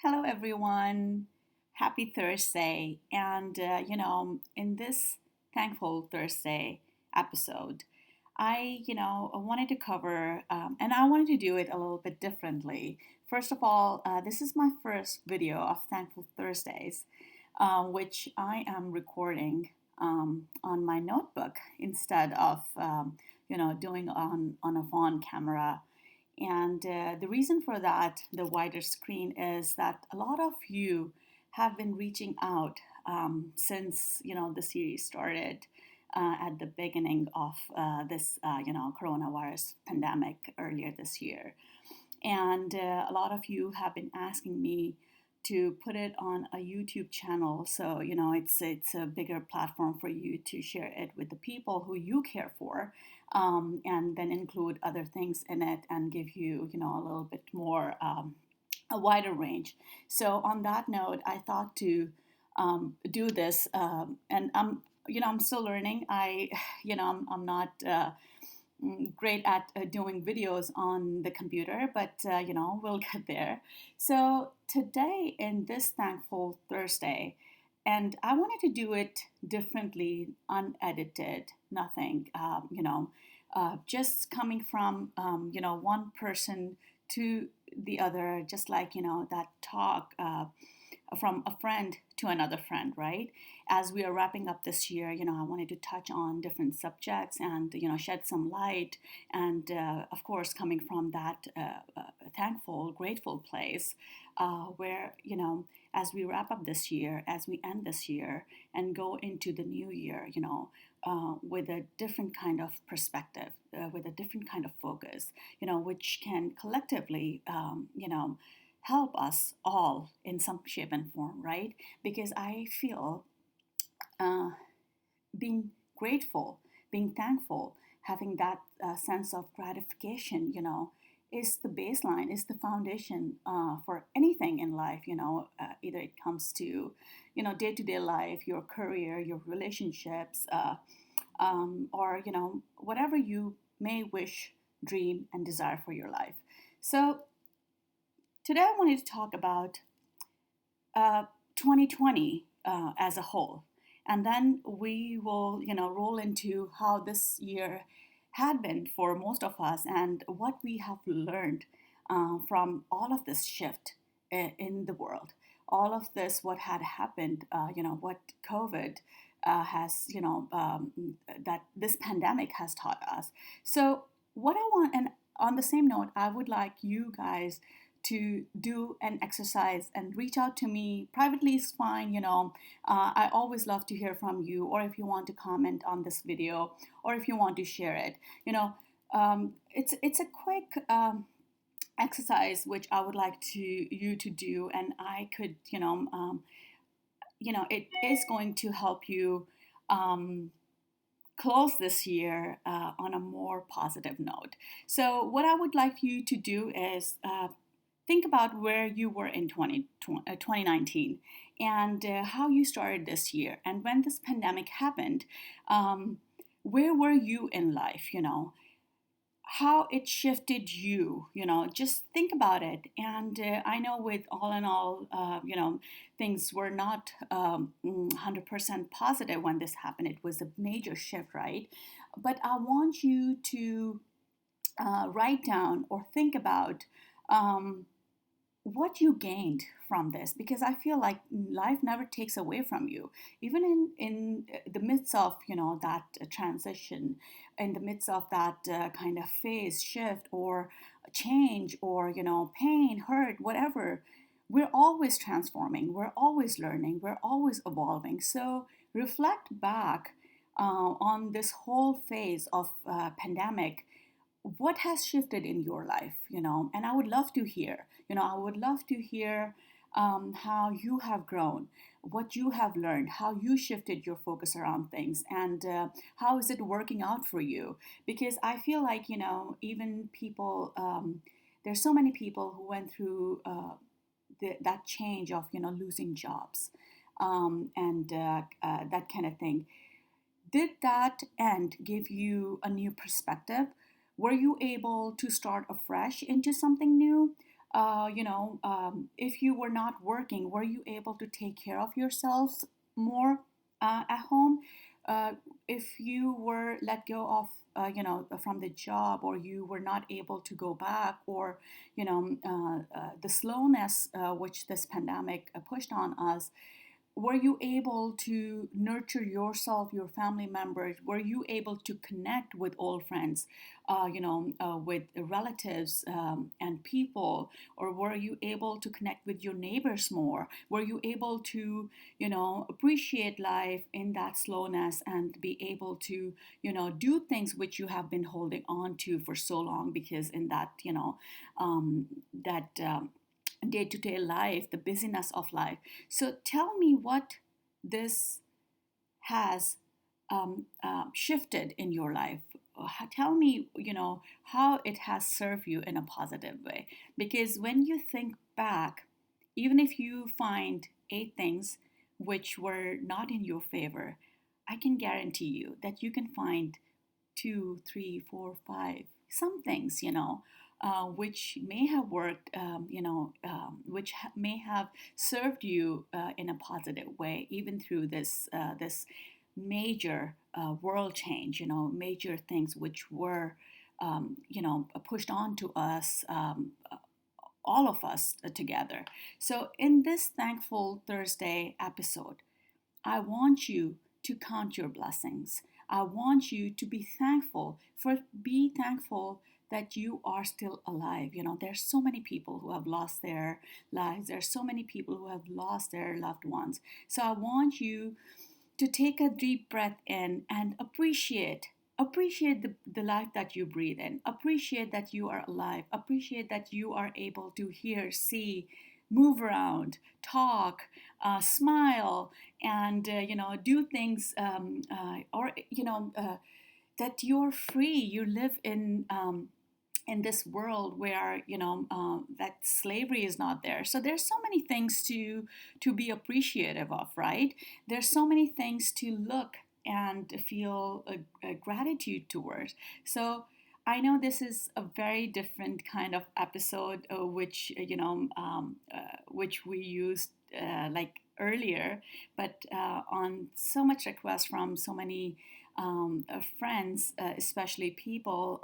Hello, everyone. Happy Thursday. In this Thankful Thursday episode, I wanted to cover, and I wanted to do it a little bit differently. First of all, this is my first video of Thankful Thursdays, which I am recording on my notebook instead of, doing on a phone camera. And the reason for that, the wider screen, is that a lot of you have been reaching out since the series started at the beginning of this coronavirus pandemic earlier this year, and a lot of you have been asking me to put it on a YouTube channel, so it's a bigger platform for you to share it with the people who you care for, and then include other things in it and give you a little bit more a wider range. So on that note, I thought to do this, and I'm still learning. I'm not. Great at doing videos on the computer, but we'll get there. So today, in this Thankful Thursday, and I wanted to do it differently, unedited, nothing, just coming from one person to the other, just like that talk from a friend to another friend, right? As we are wrapping up this year, I wanted to touch on different subjects and, shed some light. And of course, coming from that thankful, grateful place where, as we wrap up this year, as we end this year and go into the new year, with a different kind of perspective, with a different kind of focus, which can collectively, help us all in some shape and form, right? Because I feel uh, being grateful, being thankful, having that sense of gratification, is the baseline, is the foundation for anything in life, either it comes to, day to day life, your career, your relationships, or, whatever you may wish, dream, and desire for your life. So today I wanted to talk about uh, 2020 as a whole. And then we will, roll into how this year had been for most of us and what we have learned from all of this shift in the world. All of this, what had happened, what COVID has, that this pandemic has taught us. So, what I want, and on the same note, I would like you guys to do an exercise and reach out to me privately is fine. I always love to hear from you, or if you want to comment on this video, or if you want to share it. It's a quick exercise which I would like to you to do, and I could it is going to help you um, close this year on a more positive note. So what I would like you to do is think about where you were in 2019 and how you started this year. And when this pandemic happened, where were you in life? How it shifted you, just think about it. And I know with all in all, things were not 100% positive when this happened. It was a major shift, right? But I want you to write down or think about um, what you gained from this, because I feel like life never takes away from you, even in the midst of that transition, in the midst of that kind of phase shift or change, or pain, hurt, whatever. We're always transforming, we're always learning, we're always evolving. So reflect back on this whole phase of pandemic. What has shifted in your life, and I would love to hear, I would love to hear how you have grown, what you have learned, how you shifted your focus around things, and how is it working out for you. Because I feel like even people, there's so many people who went through that change of losing jobs, and that kind of thing. Did that end give you a new perspective? Were you able to start afresh into something new? if you were not working, were you able to take care of yourselves more at home? Uh, if you were let go of, from the job, or you were not able to go back, or, the slowness which this pandemic pushed on us, were you able to nurture yourself, your family members? Were you able to connect with old friends, with relatives and people? Or were you able to connect with your neighbors more? Were you able to, appreciate life in that slowness and be able to, do things which you have been holding on to for so long? Because in that, that day to day life, the busyness of life. So tell me what this has shifted in your life. Tell me, how it has served you in a positive way. Because when you think back, even if you find eight things which were not in your favor, I can guarantee you that you can find two, three, four, five, some things, which may have worked, which may have served you in a positive way, even through this major world change, major things which were, pushed on to us, all of us together. So, in this Thankful Thursday episode, I want you to count your blessings. I want you to be thankful that you are still alive. There's so many people who have lost their lives. There's so many people who have lost their loved ones. So I want you to take a deep breath in and appreciate the life that you breathe in. Appreciate that you are alive. Appreciate that you are able to hear, see, move around, talk, smile, and do things, or that you're free. You live in this world where, that slavery is not there. So there's so many things to be appreciative of, right? There's so many things to look and feel a gratitude towards. So I know this is a very different kind of episode, which which we used like earlier, but on so much request from so many friends, especially people,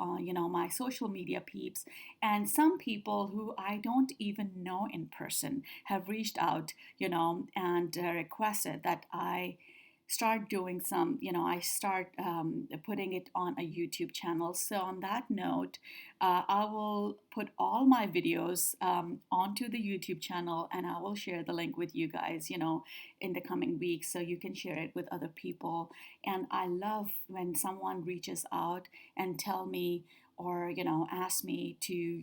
my social media peeps, and some people who I don't even know in person have reached out, and requested that I start doing some, I start putting it on a YouTube channel. So, on that note, I will put all my videos onto the YouTube channel, and I will share the link with you guys, in the coming weeks, so you can share it with other people. And I love when someone reaches out and tell me, or ask me to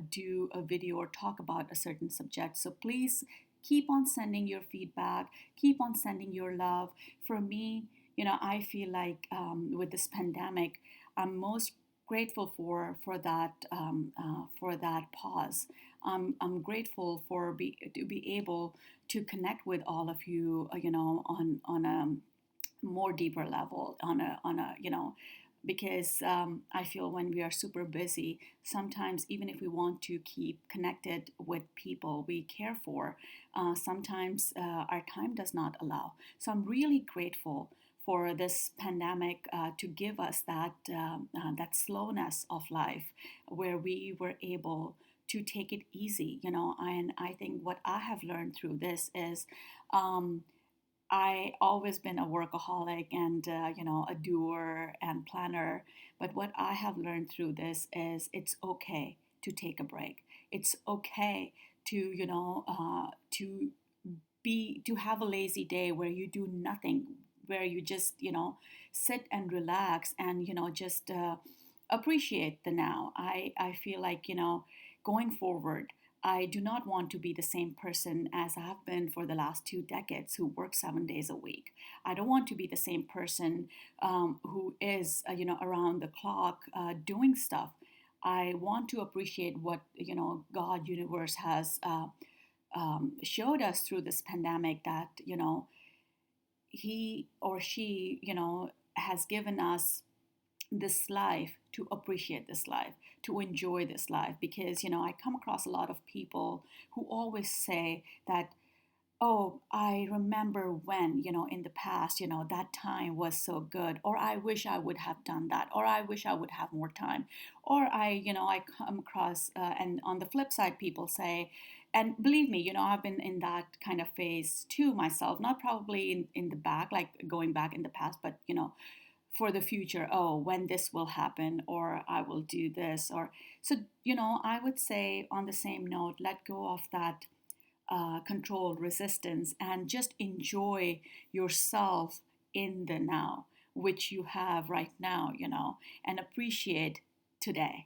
do a video or talk about a certain subject. So please keep on sending your feedback, keep on sending your love. For me, I feel like with this pandemic, I'm most grateful for that pause. I'm grateful to be able to connect with all of you, on a more deeper level, on a because I feel when we are super busy, sometimes even if we want to keep connected with people we care for, sometimes our time does not allow. So I'm really grateful for this pandemic to give us that slowness of life, where we were able to take it easy. And I think what I have learned through this is. I always been a workaholic and a doer and planner. But what I have learned through this is it's okay to take a break. It's okay to to have a lazy day where you do nothing, where you just sit and relax and just appreciate the now. I feel like going forward, I do not want to be the same person as I have been for the last 2 decades who work 7 days a week. I don't want to be the same person who is, around the clock doing stuff. I want to appreciate what, God, universe has showed us through this pandemic, that, he or she, has given us this life, to appreciate this life, to enjoy this life. Because I come across a lot of people who always say that, oh, I remember when, in the past, that time was so good, or I wish I would have done that, or I wish I would have more time, or I come across, and on the flip side, people say, and believe me, I've been in that kind of phase too myself, not probably in the back, like going back in the past, but, for the future, oh, when this will happen, or I will do this, or so, I would say on the same note, let go of that control resistance and just enjoy yourself in the now, which you have right now, and appreciate today,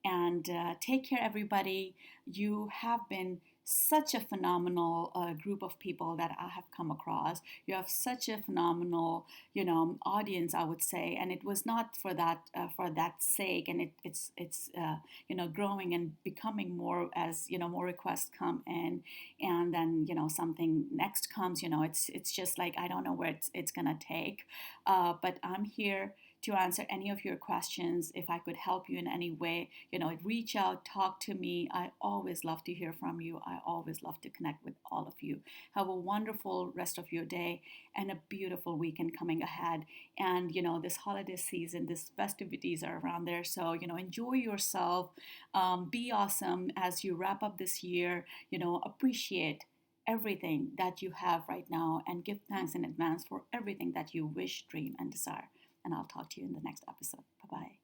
and take care, everybody. You have been such a phenomenal group of people that I have come across. You have such a phenomenal, audience, I would say, and it was not for that sake, and it's growing and becoming more as more requests come in, and then something next comes. It's just like I don't know where it's gonna take, but I'm here to answer any of your questions. If I could help you in any way, reach out, talk to me. I always love to hear from you. I always love to connect with all of you. Have a wonderful rest of your day and a beautiful weekend coming ahead. And this holiday season, these festivities are around there, so enjoy yourself. Be awesome as you wrap up this year. Appreciate everything that you have right now, and give thanks in advance for everything that you wish, dream, and desire. And I'll talk to you in the next episode. Bye bye.